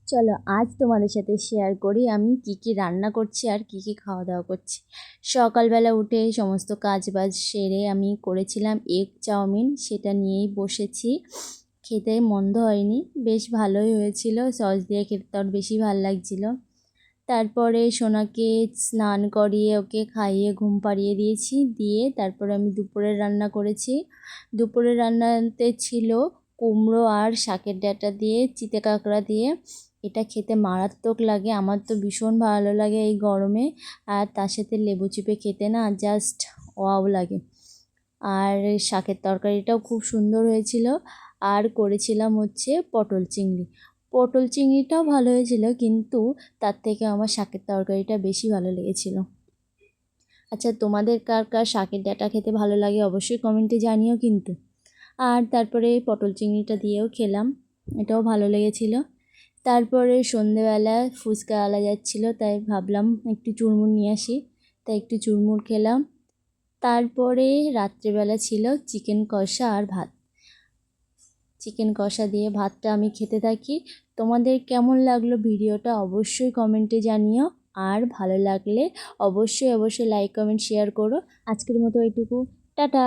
চলো আজ তোমাদের সাথে শেয়ার করি আমি কি কি রান্না করছি আর কি কি খাওয়া দাওয়া করছি। সকালবেলা উঠে সমস্ত কাজ বাজ সেরে আমি করেছিলাম এগ চাউমিন, সেটা নিয়েই বসেছি। খেতে মন্দ হয়নি, বেশ ভালোই হয়েছিল। সস দিয়ে খেতে তো আর বেশি ভালো লাগছিল। তারপরে সোনাকে স্নান করিয়ে ওকে খাইয়ে ঘুম পাড়িয়ে দিয়েছি, দিয়ে তারপরে আমি দুপুরের রান্না করেছি। দুপুরের রান্নাতে ছিল কুমড়ো আর শাকের ডাঁটা দিয়ে চিতে কাঁকড়া দিয়ে। এটা খেতে মারাত্মক লাগে, আমার তো ভীষণ ভালো লাগে এই গরমে। আর তার সাথে লেবু চিপে খেতে না জাস্ট ওয়াও লাগে। আর শাকের তরকারিটাও খুব সুন্দর হয়েছিল। আর করেছিলাম হচ্ছে পটল চিংড়ি। পটল চিংড়িটাও ভালো হয়েছিল, কিন্তু তার থেকে আমার শাকের তরকারিটা বেশি ভালো লেগেছিল। আচ্ছা, তোমাদের কার কার শাকের ডাঁটা খেতে ভালো লাগে অবশ্যই কমেন্টে জানিও কিন্তু। আর তারপরে পটল চিংড়িটা দিয়েও খেলাম, এটাও ভালো লেগেছিল। তারপরে সন্ধেবেলা ফুচকা আলা যাচ্ছিলো, তাই ভাবলাম একটু চুরমুর নিয়ে আসি, তাই একটু চুরমুর খেলাম। তারপরে রাত্রেবেলা ছিল চিকেন কষা আর ভাত। চিকেন কষা দিয়ে ভাতটা আমি খেতে থাকি। তোমাদের কেমন লাগলো ভিডিওটা অবশ্যই কমেন্টে জানিও। আর ভালো লাগলে অবশ্যই অবশ্যই লাইক কমেন্ট শেয়ার করো। আজকের মতো এইটুকু, টাটা।